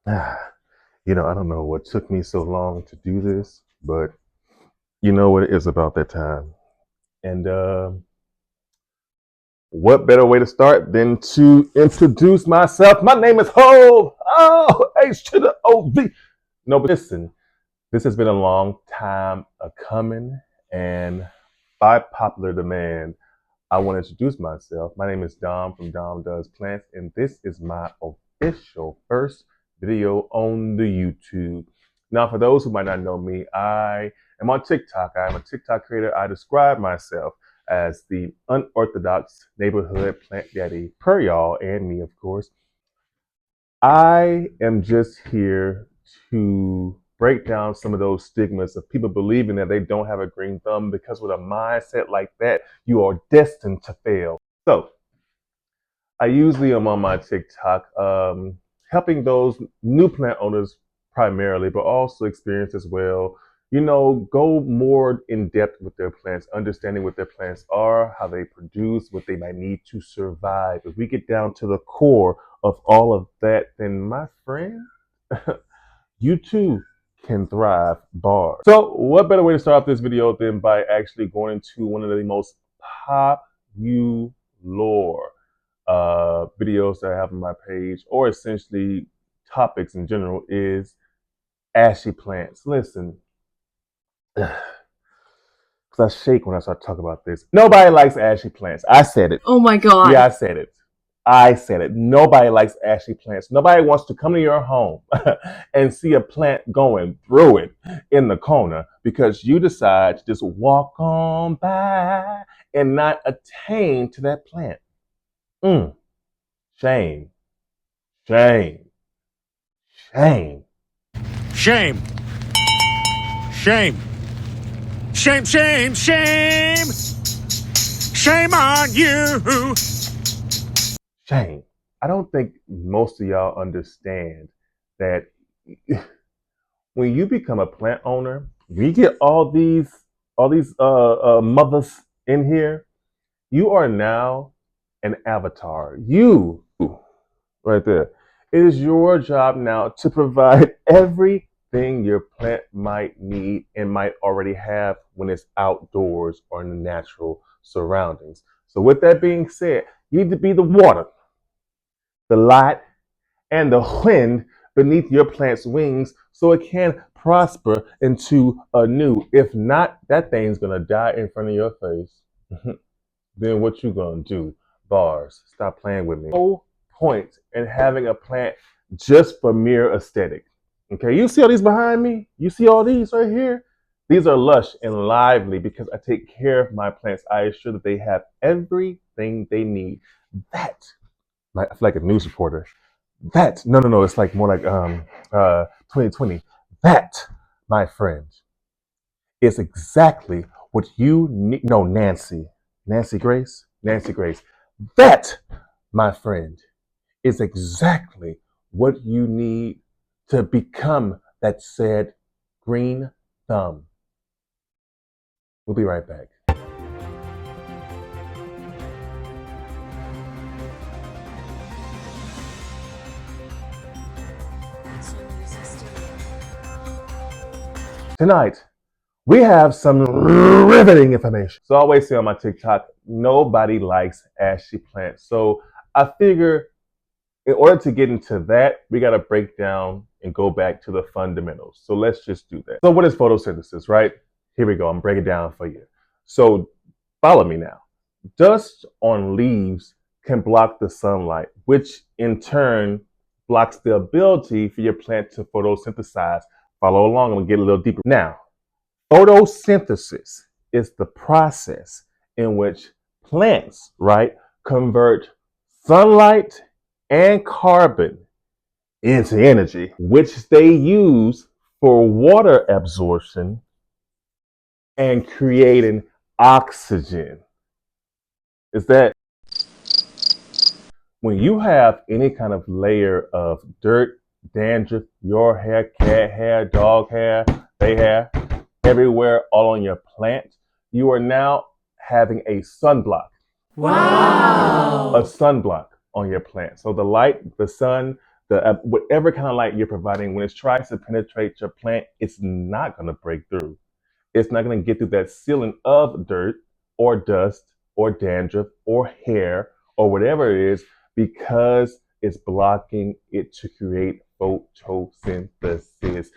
I don't know what took me so long to do this, but you know what, it is about that time. And what better way to start than to introduce myself? My name is Hov. Oh, H to the O-V. No, but listen, this has been a long time coming, and by popular demand, I want to introduce myself. My name is Dom from Dom Does Plants, and this is my official first video on the YouTube. Now, for those who might not know me, I am on TikTok. I am a TikTok creator. I describe myself as the unorthodox neighborhood plant daddy, per y'all and me, of course. I am just here to break down some of those stigmas of people believing that they don't have a green thumb, because with a mindset like that, you are destined to fail. So I usually am on my TikTok helping those new plant owners primarily, but also experienced as well. Go more in depth with their plants, understanding what their plants are, how they produce, what they might need to survive. If we get down to the core of all of that, then my friend, you too can thrive, bars. So what better way to start off this video than by actually going into one of the most popular videos that I have on my page, or essentially topics in general, is ashy plants. Listen, because I shake when I start talking about this. Nobody likes ashy plants. I said it. Oh my God. Yeah, I said it. I said it. Nobody likes ashy plants. Nobody wants to come to your home and see a plant going through it in the corner because you decide to just walk on by and not attain to that plant. Shame. Shame. Shame. Shame. Shame. Shame, shame, shame. Shame on you. Shame. I don't think most of y'all understand that when you become a plant owner, we get all these mothers in here. You are now an avatar. You, right there. It is your job now to provide everything your plant might need and might already have when it's outdoors or in the natural surroundings. So, with that being said, you need to be the water, the light, and the wind beneath your plant's wings so it can prosper into a new. If not, that thing's gonna die in front of your face. Then what you gonna do? Bars. Stop playing with me. No point in having a plant just for mere aesthetic. Okay, you see all these behind me? You see all these right here? These are lush and lively because I take care of my plants. I assure that they have everything they need. That, I feel like a news reporter. That, no, it's like more like 2020. That, my friend, is exactly what you need. No, Nancy Grace. That, my friend, is exactly what you need to become that said green thumb. We'll be right back. Tonight, we have some riveting information. So I always say on my TikTok, nobody likes ashy plants. So I figure in order to get into that, we got to break down and go back to the fundamentals. So let's just do that. So what is photosynthesis, right? Here we go. I'm breaking it down for you. So follow me now. Dust on leaves can block the sunlight, which in turn blocks the ability for your plant to photosynthesize. Follow along. I'm going to get a little deeper. Now, photosynthesis is the process in which plants, right, convert sunlight and carbon into energy, which they use for water absorption and creating oxygen. Is that when you have any kind of layer of dirt, dandruff, your hair, cat hair, dog hair, they hair, everywhere, all on your plant, you are now having a sunblock. Wow. A sunblock on your plant. So the light, the sun, whatever kind of light you're providing, when it tries to penetrate your plant, it's not going to break through. It's not going to get through that ceiling of dirt or dust or dandruff or hair or whatever it is because it's blocking it to create photosynthesis.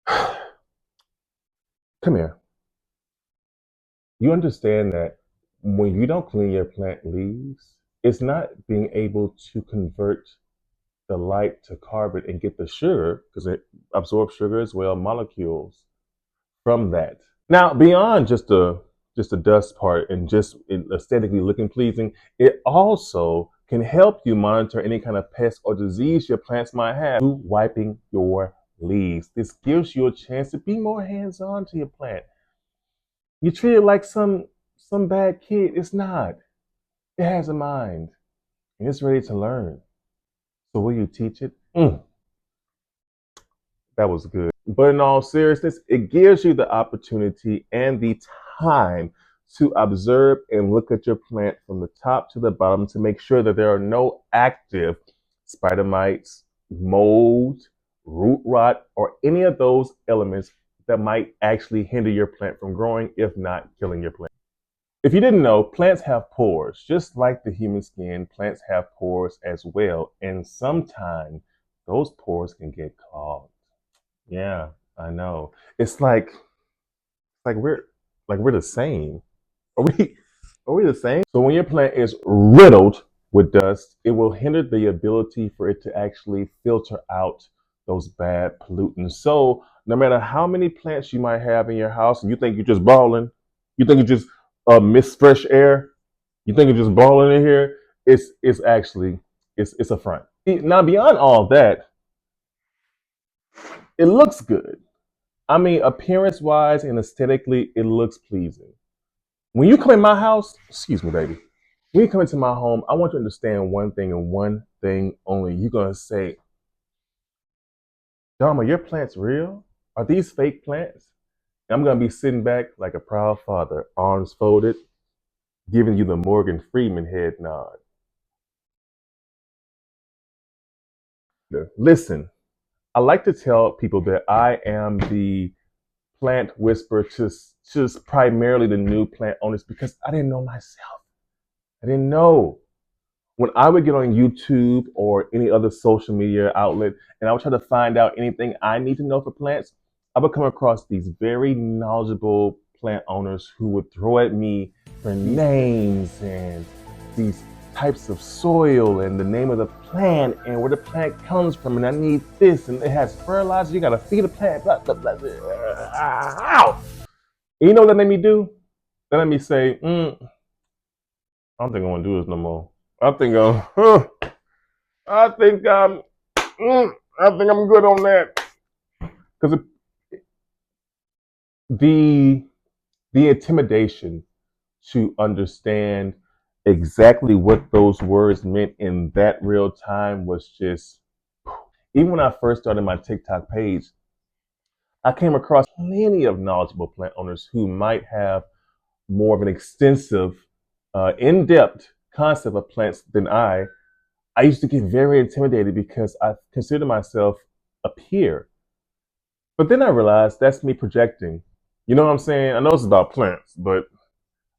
Come here. You understand that when you don't clean your plant leaves, it's not being able to convert the light to carbon and get the sugar because it absorbs sugar as well, molecules from that. Now, beyond just the dust part and just aesthetically looking pleasing, it also can help you monitor any kind of pest or disease your plants might have through wiping your leaves. This gives you a chance to be more hands-on to your plant. You treat it like some bad kid. It's not. It has a mind and it's ready to learn. So will you teach it? That was good. But in all seriousness, it gives you the opportunity and the time to observe and look at your plant from the top to the bottom to make sure that there are no active spider mites, mold, root rot, or any of those elements that might actually hinder your plant from growing, if not killing your plant. If you didn't know, plants have pores. Just like the human skin, plants have pores as well. And sometimes those pores can get clogged. Yeah, I know. It's like we're the same. Are we the same? So when your plant is riddled with dust, it will hinder the ability for it to actually filter out those bad pollutants. So no matter how many plants you might have in your house, and you think you're just balling, you think you just miss fresh air, you think you're just balling in here, it's actually it's a front. Now beyond all that, it looks good. I mean, appearance wise and aesthetically, it looks pleasing. When you come in my house, excuse me, baby, when you come into my home, I want you to understand one thing and one thing only. You're going to say, Dharma, your plants real? Are these fake plants? And I'm going to be sitting back like a proud father, arms folded, giving you the Morgan Freeman head nod. Listen, I like to tell people that I am the plant whisperer to just primarily the new plant owners because I didn't know myself. I didn't know. When I would get on YouTube or any other social media outlet and I would try to find out anything I need to know for plants, I would come across these very knowledgeable plant owners who would throw at me for names and these types of soil and the name of the plant and where the plant comes from. And I need this and it has fertilizer. You got to feed the plant. Blah, blah, blah, blah. Ow! And you know what that made me do? That made me say, I don't think I want to do this no more. I think I think I think I'm good on that because the the intimidation to understand exactly what those words meant in that real time was just even when I first started my TikTok page, I came across plenty of knowledgeable plant owners who might have more of an extensive, in-depth concept of plants than I used to get very intimidated because I consider myself a peer. But then I realized that's me projecting. You know what I'm saying? I know it's about plants, but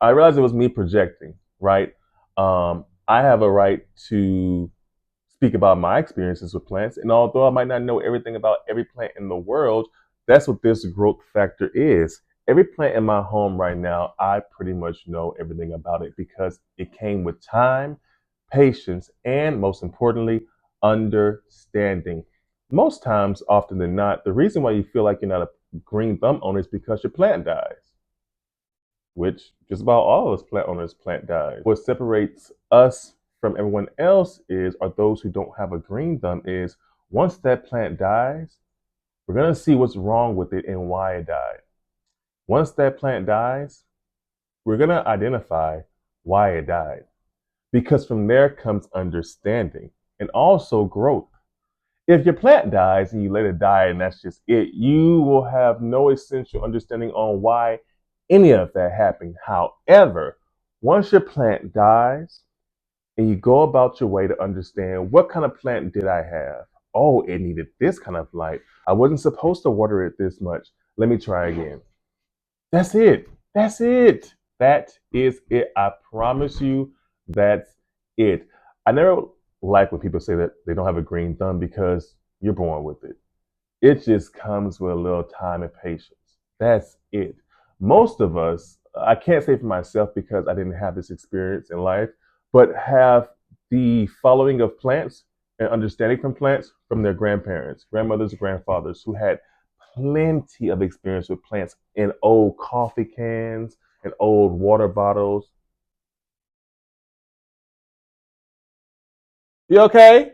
I realized it was me projecting, right? I have a right to speak about my experiences with plants. And although I might not know everything about every plant in the world, that's what this growth factor is. Every plant in my home right now, I pretty much know everything about it because it came with time, patience, and most importantly, understanding. Most times, often than not, the reason why you feel like you're not a green thumb owner is because your plant dies, which just about all of us plant owners plant dies. What separates us from everyone else is, or those who don't have a green thumb, is once that plant dies, we're gonna see what's wrong with it and why it died. Once that plant dies, we're gonna identify why it died. Because from there comes understanding and also growth. If your plant dies and you let it die and that's just it, you will have no essential understanding on why any of that happened. However, once your plant dies, and you go about your way to understand what kind of plant did I have? Oh, it needed this kind of light. I wasn't supposed to water it this much. Let me try again. That's it. That's it. That is it. I promise you, that's it. I never like when people say that they don't have a green thumb because you're born with it. It just comes with a little time and patience. That's it. Most of us, I can't say for myself because I didn't have this experience in life, but have the following of plants and understanding from plants from their grandparents, grandmothers, grandfathers who had plenty of experience with plants in old coffee cans and old water bottles. You okay?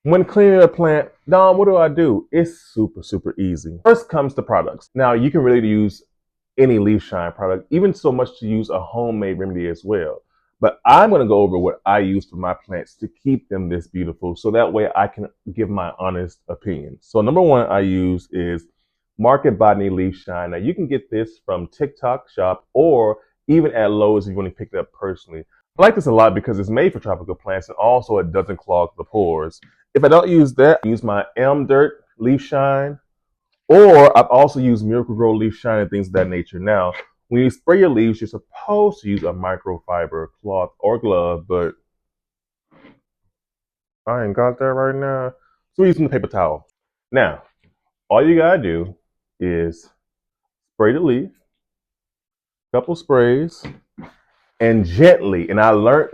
When cleaning a plant, Dom, what do? It's super, super easy. First comes the products. Now, you can really use any leaf shine product, even so much to use a homemade remedy as well. But I'm going to go over what I use for my plants to keep them this beautiful so that way I can give my honest opinion. So, number one I use is Market Botany Leaf Shine. Now, you can get this from TikTok Shop or even at Lowe's if you want to pick it up personally. I like this a lot because it's made for tropical plants and also it doesn't clog the pores. If I don't use that, I use my Elm Dirt Leaf Shine, or I've also used Miracle Grow Leaf Shine and things of that nature. Now, when you spray your leaves, you're supposed to use a microfiber cloth or glove, but I ain't got that right now. So we're using the paper towel. Now, all you gotta do is spray the leaf, couple sprays, and gently, and I learned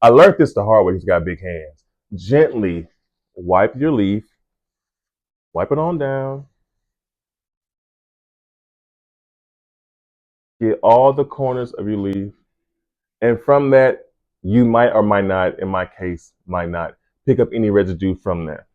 I learned this the hard way, he's got big hands. Gently wipe your leaf, wipe it on down, get all the corners of your leaf, and from that, you might or might not, in my case, might not, pick up any residue from there.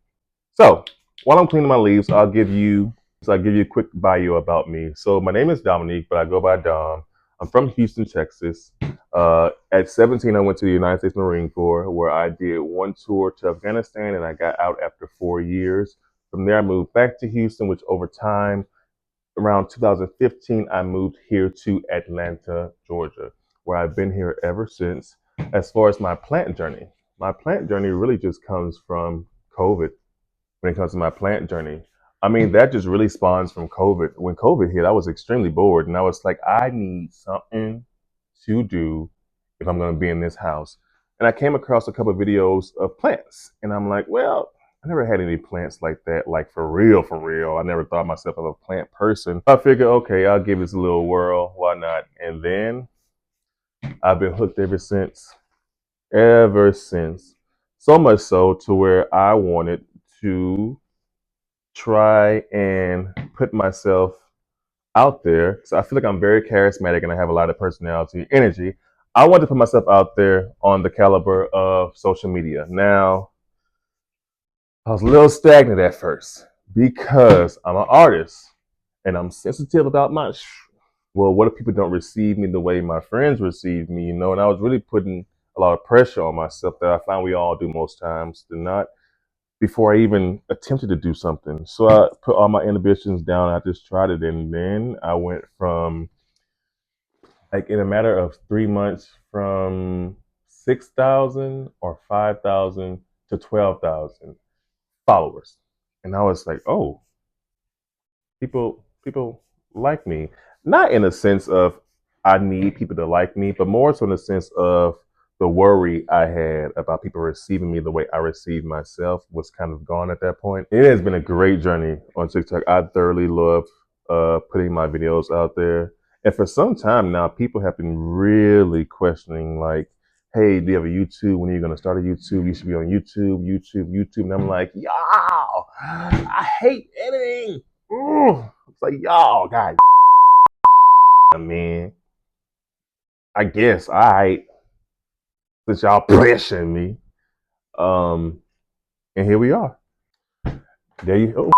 So while I'm cleaning my leaves, I'll give you a quick bio about me. So my name is Dominique, but I go by Dom. I'm from Houston, Texas. At 17, I went to the United States Marine Corps, where I did one tour to Afghanistan, and I got out after 4 years. From there, I moved back to Houston, which over time, around 2015, I moved here to Atlanta, Georgia, where I've been here ever since. As far as my plant journey really just comes from COVID. When it comes to my plant journey, I mean, that just really spawns from COVID. When COVID hit, I was extremely bored, and I was like, I need something to do if I'm going to be in this house. And I came across a couple of videos of plants, and I'm like, well, I never had any plants like that, like for real, for real. I never thought myself of a plant person. I figured, okay, I'll give this a little whirl. Why not? And then I've been hooked ever since. Ever since. So much so to where I wanted to try and put myself out there. So I feel like I'm very charismatic and I have a lot of personality, energy. I want to put myself out there on the caliber of social media. Now, I was a little stagnant at first because I'm an artist and I'm sensitive about well, what if people don't receive me the way my friends receive me, you know? And I was really putting a lot of pressure on myself that I find we all do most times to not before I even attempted to do something. So I put all my inhibitions down. I just tried it. And then I went from, like, in a matter of 3 months, from 6,000 or 5,000 to 12,000 followers. And I was like, oh, people like me. Not in a sense of I need people to like me, but more so in the sense of the worry I had about people receiving me the way I received myself was kind of gone at that point. It has been a great journey on TikTok. I thoroughly love putting my videos out there. And for some time now, people have been really questioning, like, hey, do you have a YouTube? When are you going to start a YouTube? You should be on YouTube, YouTube, YouTube. And I'm like, y'all, I hate editing. Ooh. It's like, y'all, God, man. I guess I since y'all pressuring me. Um, and here we are. There you oh,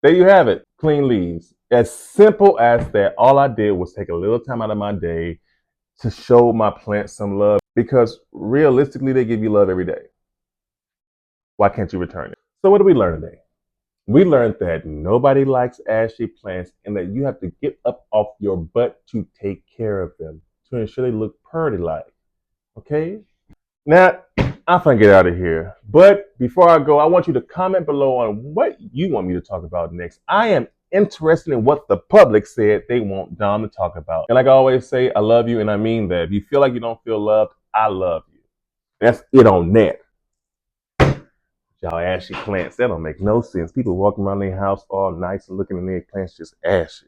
there you have it. Clean leaves. As simple as that. All I did was take a little time out of my day to show my plants some love because realistically, they give you love every day. Why can't you return it? So what did we learn today? We learned that nobody likes ashy plants and that you have to get up off your butt to take care of them to ensure they look pretty like. Okay? Now, I'm gonna get out of here. But before I go, I want you to comment below on what you want me to talk about next. I am interested in what the public said they want Dom to talk about. And like I always say, I love you and I mean that. If you feel like you don't feel loved, I love you. That's it on that. Y'all ashy plants. That don't make no sense. People walking around their house all nice and looking at their plants just ashy.